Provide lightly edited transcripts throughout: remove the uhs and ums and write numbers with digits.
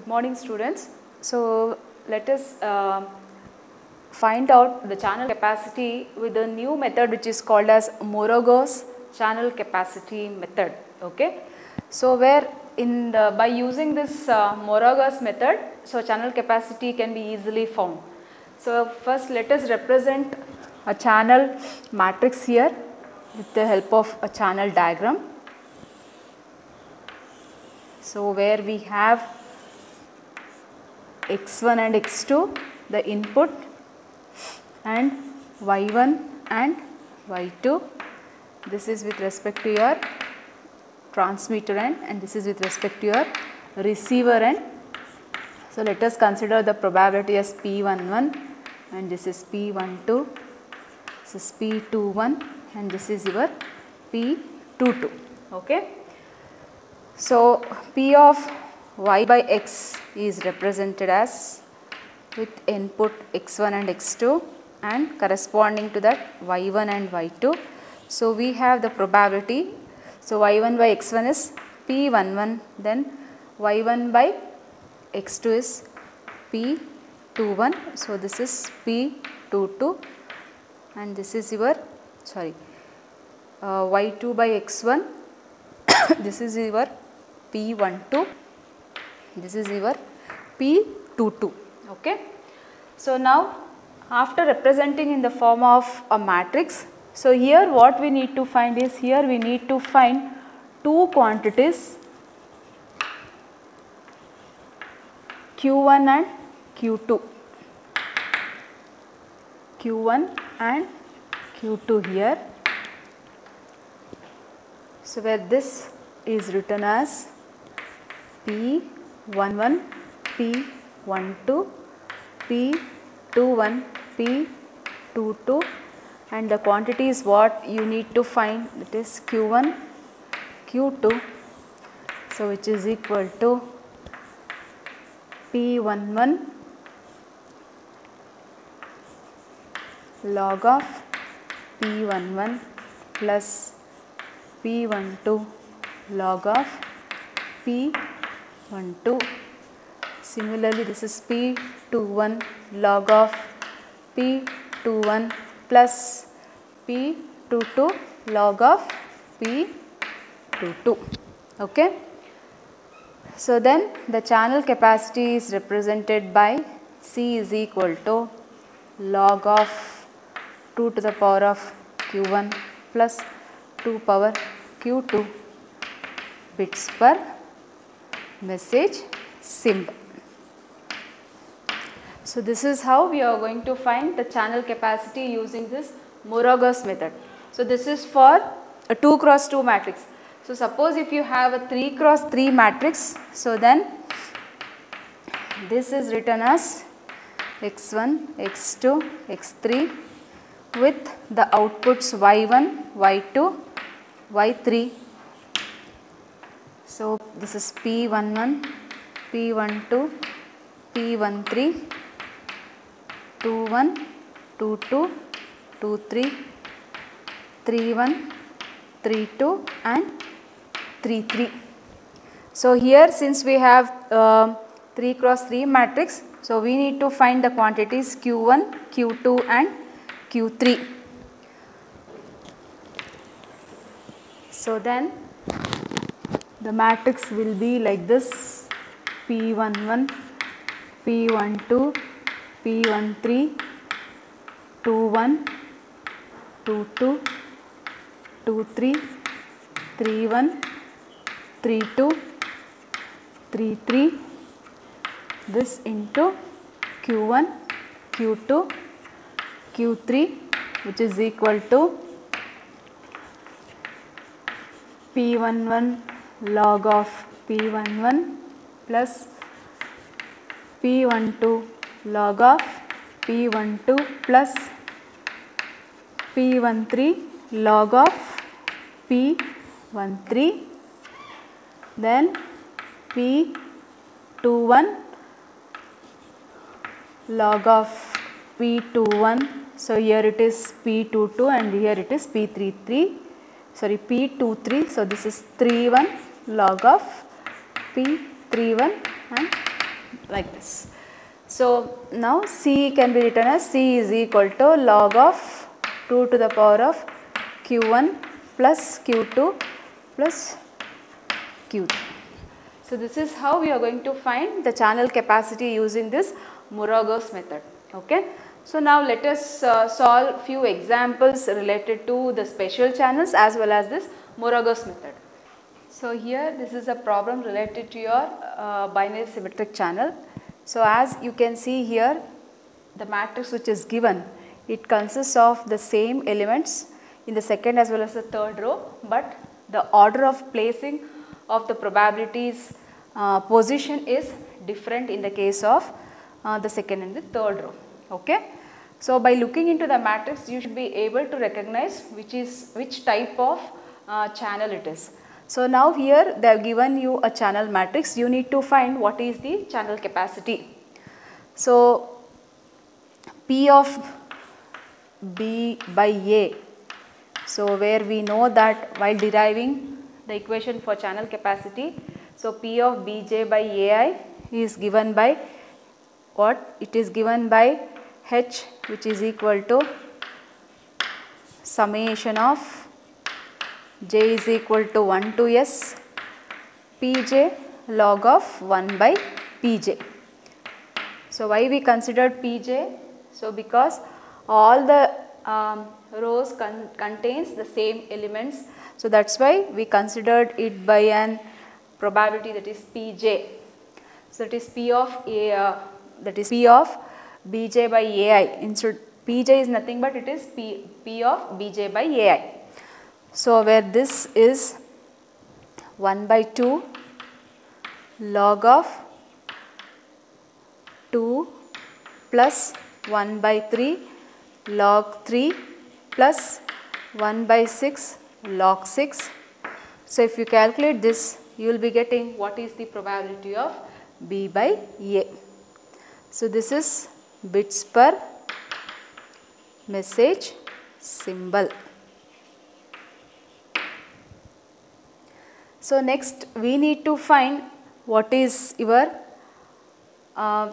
Good morning, students. So let us find out the channel capacity with a new method which is called as Morogo's channel capacity method. Okay. So where by using this Morogo's method, so channel capacity can be easily found. So first let us represent a channel matrix here with the help of a channel diagram. So where we have x1 and x2 the input and y1 and y2, this is with respect to your transmitter end and this is with respect to your receiver end. So let us consider the probability as P11 and this is P12, this is P21 and this is your P22. Okay. So P of y by x is represented as with input x1 and x2 and corresponding to that y1 and y2. So we have the probability. So y1 by x1 is P11, then y1 by x2 is P21. So this is P22 and this is your y2 by x1 this is your P12, this is your P22. Okay. So now after representing in the form of a matrix, so here what we need to find is, here we need to find two quantities Q1 and Q2, Q1 and Q2 here. So where this is written as P11, P12, P21, P22 and the quantity is what you need to find, that is Q1, Q2, so which is equal to P11 log of P11 plus P12 log of P12. Similarly, this is P21 log of P21 plus P22 log of P22. Okay. So then the channel capacity is represented by C is equal to log of 2 to the power of Q1 plus 2 power Q2 bits per message symbol. So this is how we are going to find the channel capacity using this Morogo's method. So this is for a 2 cross 2 matrix. So suppose if you have a 3 cross 3 matrix, so then this is written as x1, x2, x3 with the outputs y1, y2, y3. So this is P11, P12, P13, 21, 22, 23, 31, 32 and 33. So here since we have 3 cross 3 matrix, so we need to find the quantities Q1, Q2 and Q3. So then the matrix will be like this: P11, P12, P13, 21, 22, 23, 31, 32, 33, this into Q1, Q2, Q3, which is equal to P11 log of P11 plus P12 log of P12 plus P13 log of P13, then P21 log of P21. So here it is P22 and here it is P23. Sorry, P23. So this is 31 log of P31 and like this. So now C can be written as C is equal to log of 2 to the power of Q1 plus Q2 plus Q3. So this is how we are going to find the channel capacity using this Muraugur's method. Okay. So now let us solve few examples related to the special channels as well as this Muraugur's method. So here this is a problem related to your binary symmetric channel. So as you can see here, the matrix which is given, it consists of the same elements in the second as well as the third row, but the order of placing of the probabilities position is different in the case of the second and the third row. Okay. So by looking into the matrix, you should be able to recognize which type of channel it is. So now here they have given you a channel matrix. You need to find what is the channel capacity. So P of B by A. So where we know that while deriving the equation for channel capacity, so P of Bj by Ai is given by what? It is given by H, which is equal to summation of J is equal to 1 to S Pj log of 1 by Pj. So why we considered Pj? So because all the rows contains the same elements. So that's why we considered it by an probability that is Pj. So it is P of A, that is P of Bj by Ai. Instead Pj is nothing but it is P of Bj by Ai. So where this is 1 by 2 log of 2 plus 1 by 3 log 3 plus 1 by 6 log 6. So if you calculate this, you will be getting what is the probability of B by A. So this is bits per message symbol. So next we need to find what is your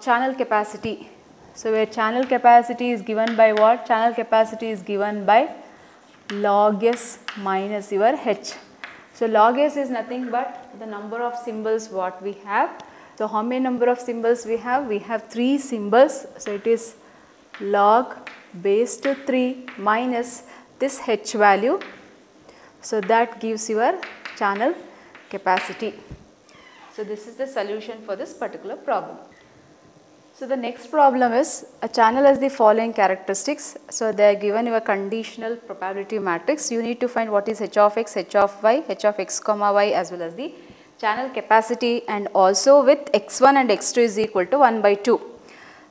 channel capacity. So where channel capacity is given by what? Channel capacity is given by log S minus your H. So log S is nothing but the number of symbols what we have. So how many number of symbols we have? We have 3 symbols. So it is log base to 3 minus this H value. So that gives your channel capacity. So this is the solution for this particular problem. So the next problem is a channel has the following characteristics. So they are given you a conditional probability matrix. You need to find what is h of x, h of y, h of x comma y as well as the channel capacity, and also with x1 and x2 is equal to 1 by 2.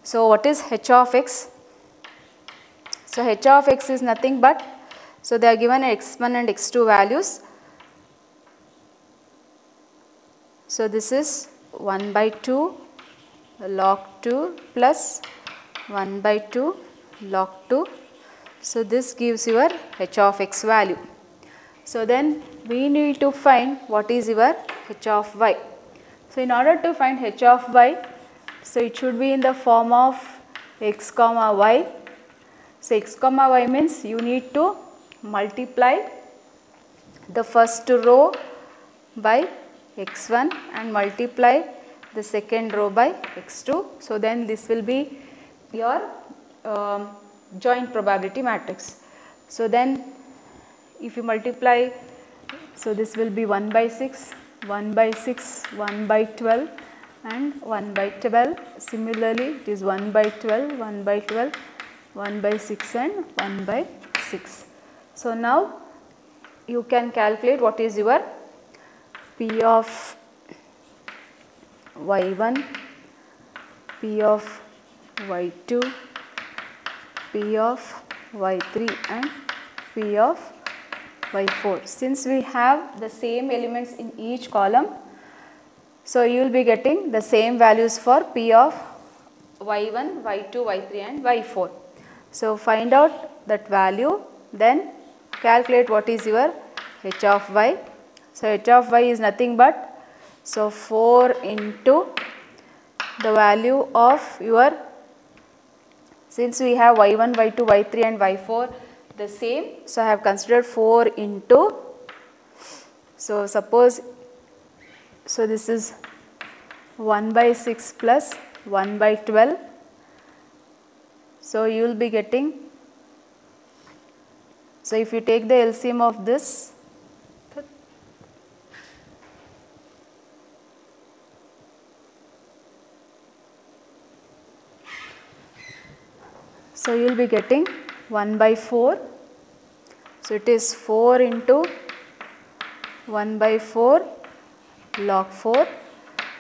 So what is h of x? So h of x is nothing but, so they are given x1 and x2 values. So this is 1 by 2 log 2 plus 1 by 2 log 2. So this gives your h of x value. So then we need to find what is your h of y. So in order to find h of y, so it should be in the form of x comma y. So x comma y means you need to multiply the first row by x1 and multiply the second row by x2. So then this will be your joint probability matrix. So then if you multiply, so this will be 1 by 6, 1 by 6, 1 by 12 and 1 by 12. Similarly it is 1 by 12, 1 by 12, 1 by 6 and 1 by 6. So now you can calculate what is your P of y1, P of y2, P of y3 and P of y4. Since we have the same elements in each column, so you will be getting the same values for P of y1, y2, y3 and y4. So find out that value, then calculate what is your h of y. So h of y is nothing but, so 4 into the value of your, since we have y1, y2, y3 and y4 the same, so I have considered 4 into, so suppose, so this is 1 by 6 plus 1 by 12, so you will be getting, so if you take the LCM of this, so you will be getting 1 by 4, so it is 4 into 1 by 4 log 4.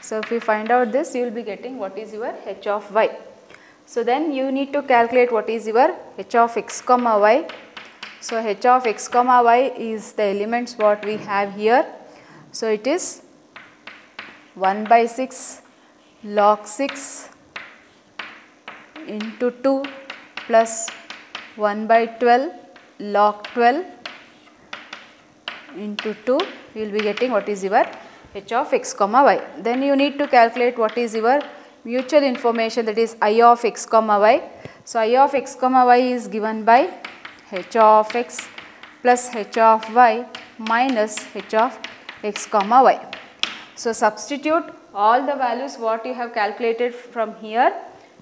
So if you find out this, you will be getting what is your h of y. So then you need to calculate what is your h of x comma y. So h of x comma y is the elements what we have here. So it is 1 by 6 log 6 into 2 plus 1 by 12 log 12 into 2, you will be getting what is your h of x comma y. Then you need to calculate what is your mutual information, that is I of x comma y. So I of x comma y is given by h of x plus h of y minus h of x comma y. So substitute all the values what you have calculated from here,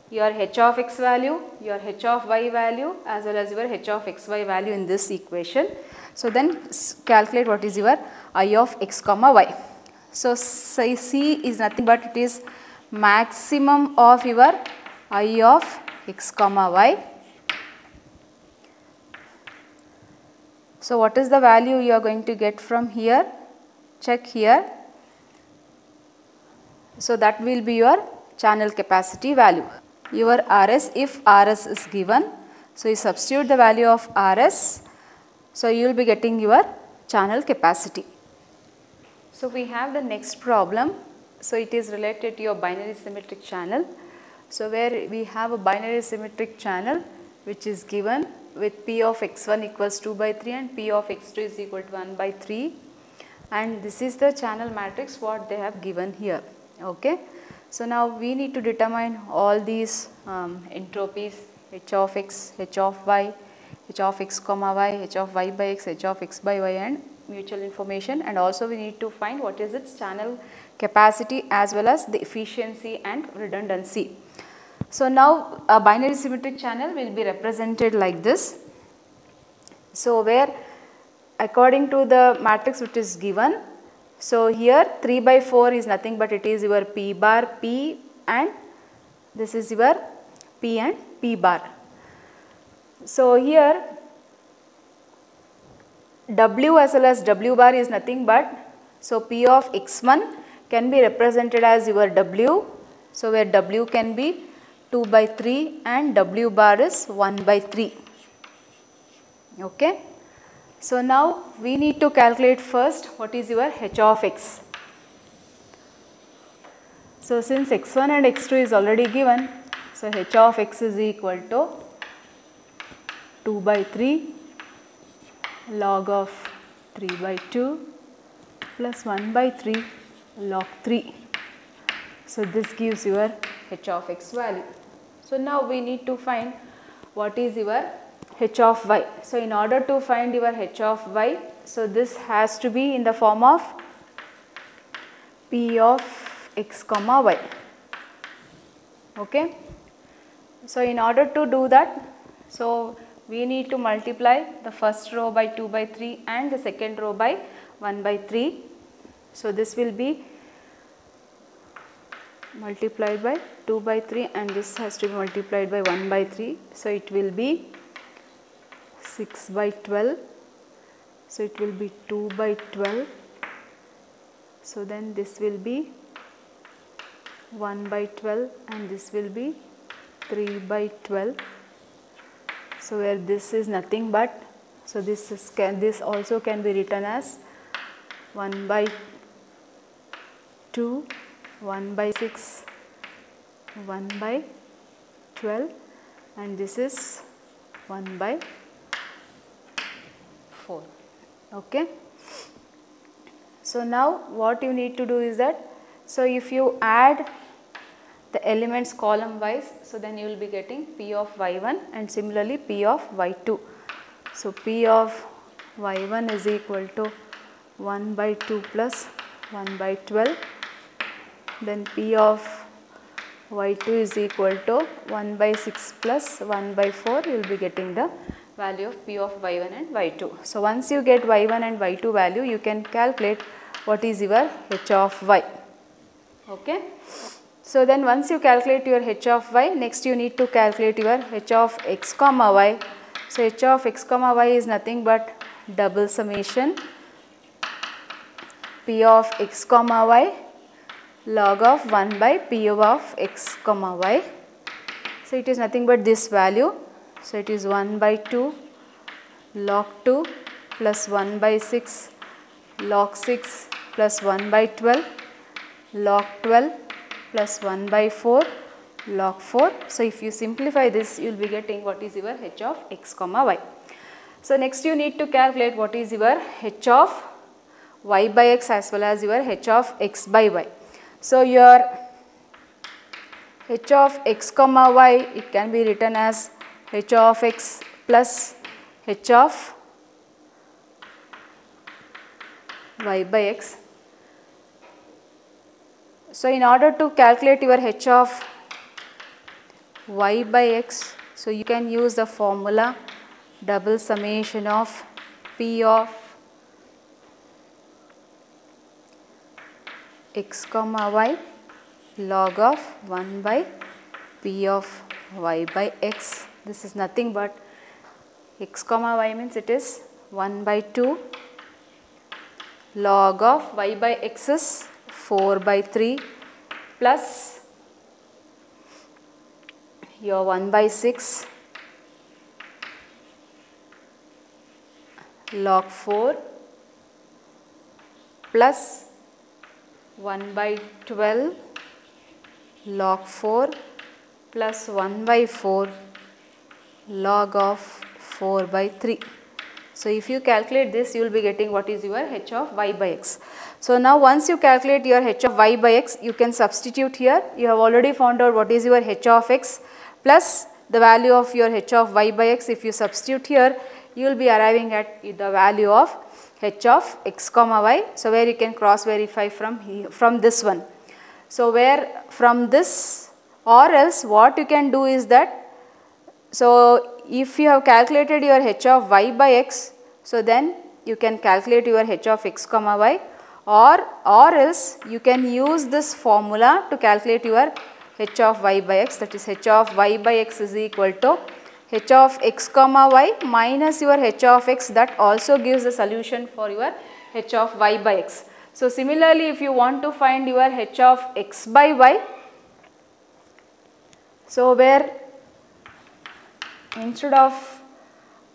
your h of x value, your h of y value as well as your h of x y value in this equation. So then calculate what is your I of x comma y. So say C is nothing but it is maximum of your I of x comma y. So what is the value you are going to get from here? Check here. So that will be your channel capacity value. Your RS, if RS is given, so you substitute the value of RS, so you will be getting your channel capacity. So we have the next problem. So it is related to your binary symmetric channel. So where we have a binary symmetric channel which is given with P of x1 equals 2 by 3 and P of x2 is equal to 1 by 3, and this is the channel matrix what they have given here. Okay. So now we need to determine all these entropies, h of x, h of y, h of x comma y, h of y by x, h of x by y, and mutual information, and also we need to find what is its channel capacity as well as the efficiency and redundancy. So now a binary symmetric channel will be represented like this. So where according to the matrix which is given, so here 3 by 4 is nothing but it is your P bar P, and this is your P and P bar. So here W as well as W bar is nothing but, so P of x1 can be represented as your W, so where W can be 2 by 3 and W bar is 1 by 3. Okay. So now we need to calculate first what is your h of x. So since x1 and x2 is already given, so h of x is equal to 2 by 3 log of 3 by 2 plus 1 by 3 log 3. So this gives your h of x value. So now we need to find what is your h of y. So in order to find your h of y, so this has to be in the form of P of x comma y. Okay. So in order to do that, so we need to multiply the first row by 2 by 3 and the second row by 1 by 3. So this will be multiplied by 2 by 3 and this has to be multiplied by 1 by 3. So it will be 6 by 12. So it will be 2 by 12. So then this will be 1 by 12 and this will be 3 by 12. So where this is nothing but, so this also can be written as 1 by 2, 1 by 6, 1 by 12, and this is 1 by 4. Okay. So now what you need to do is that, so if you add the elements column wise. So then you will be getting P of y1 and similarly P of y2. So P of y1 is equal to 1 by 2 plus 1 by 12. Then P of y2 is equal to 1 by 6 plus 1 by 4. You will be getting the value of P of y1 and y2. So once you get y1 and y2 value, you can calculate what is your h of y. Okay. So then once you calculate your h of y, next you need to calculate your h of x comma y. So h of x comma y is nothing but double summation P of x comma y log of 1 by P of x comma y. So it is nothing but this value. So it is 1 by 2 log 2 plus 1 by 6 log 6 plus 1 by 12 log 12 plus 1 by 4 log 4. So if you simplify this, you will be getting what is your h of x comma y. So next you need to calculate what is your h of y by x as well as your h of x by y. So your h of x comma y, it can be written as h of x plus h of y by x. So in order to calculate your h of y by x, so you can use the formula double summation of P of x comma y log of 1 by P of y by x. This is nothing but x comma y means it is 1 by 2 log of y by x is 4 by 3 plus your 1 by 6 log 4 plus 1 by 12 log 4 plus 1 by 4 log of 4 by 3. So if you calculate this, you will be getting what is your h of y by x. So now once you calculate your h of y by x, you can substitute here. You have already found out what is your h of x plus the value of your h of y by x. If you substitute here, you will be arriving at the value of h of x comma y. So where you can cross verify from this one. So where from this, or else what you can do is that, so if you have calculated your h of y by x, so then you can calculate your h of x comma y, or else you can use this formula to calculate your h of y by x, that is h of y by x is equal to h of x comma y minus your h of x. That also gives the solution for your h of y by x. So similarly, if you want to find your h of x by y, so where instead of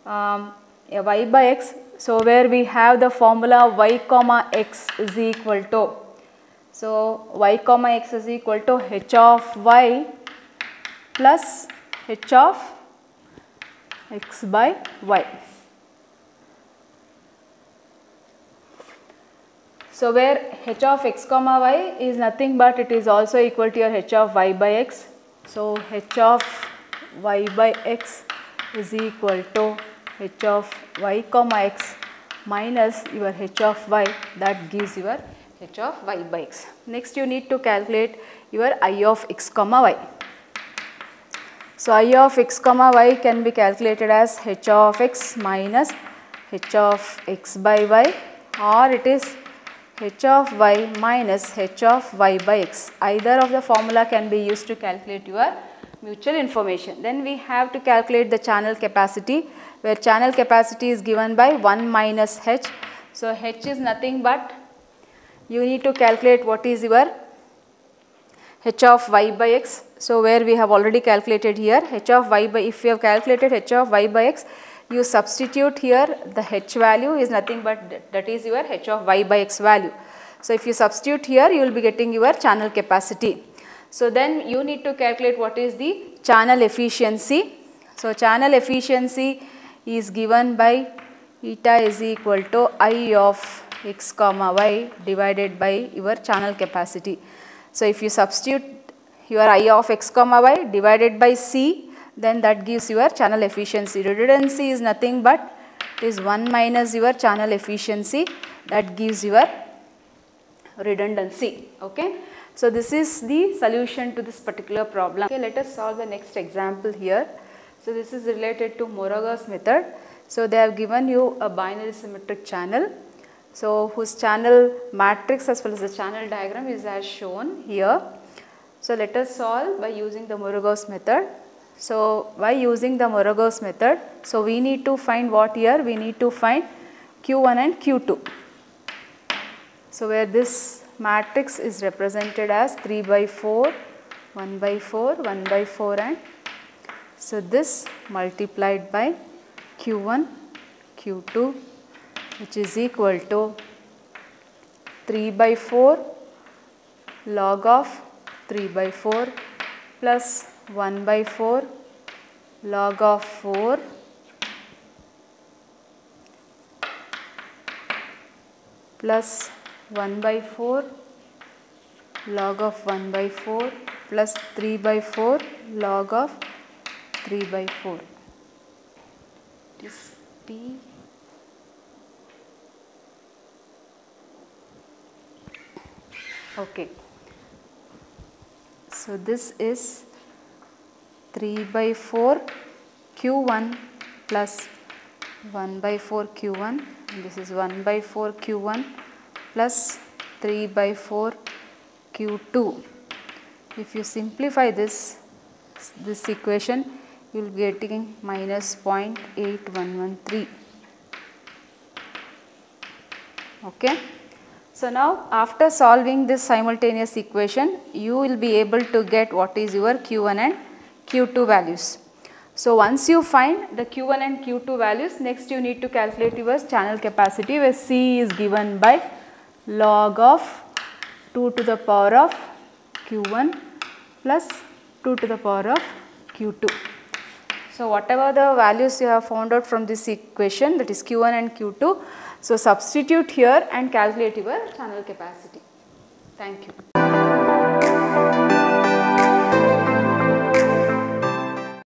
y by x, so where we have the formula y comma x is equal to, so y comma x is equal to h of y plus h of x by y. So where h of x comma y is nothing but it is also equal to your h of y by x. So h of y by x is equal to h of y comma x minus your h of y, that gives your h of y by x. Next you need to calculate your I of x comma y. So I of x comma y can be calculated as h of x minus h of x by y, or it is h of y minus h of y by x. Either of the formula can be used to calculate your mutual information. Then we have to calculate the channel capacity, where channel capacity is given by 1 minus h. So h is nothing but, you need to calculate what is your h of y by x. So where we have already calculated here h of y by, if you have calculated h of y by x, you substitute here the h value is nothing but that is your h of y by x value. So if you substitute here, you will be getting your channel capacity. So then you need to calculate what is the channel efficiency. So channel efficiency is given by eta is equal to I of x comma y divided by your channel capacity. So if you substitute your I of x comma y divided by C, then that gives your channel efficiency. Redundancy is nothing but it is 1 minus your channel efficiency, that gives your redundancy. Okay. So, this is the solution to this particular problem. Okay, let us solve the next example here. So, this is related to Morago's method. So, they have given you a binary symmetric channel. So, whose channel matrix as well as the channel diagram is as shown here. So, let us solve by using the Morago's method. So, by using the Morago's method, so we need to find what here? We need to find Q1 and Q2. So, where this matrix is represented as 3 by 4, 1 by 4, 1 by 4 and so this multiplied by Q1, Q2 which is equal to 3 by 4 log of 3 by 4 plus 1 by 4 log of 4 plus 1 by 4 log of 1 by 4 plus 3 by 4 log of 3 by 4. It is P. Okay. So, this is 3 by 4 Q1 plus 1 by 4 Q1 and this is 1 by 4 Q1 plus 3 by 4 Q2. If you simplify this equation, you will be getting minus 0.8113. Okay. So, now after solving this simultaneous equation, you will be able to get what is your Q1 and Q2 values. So, once you find the Q1 and Q2 values, next you need to calculate your channel capacity where C is given by log of 2 to the power of Q1 plus 2 to the power of Q2. So, whatever the values you have found out from this equation, that is Q1 and Q2, so substitute here and calculate your channel capacity. Thank you.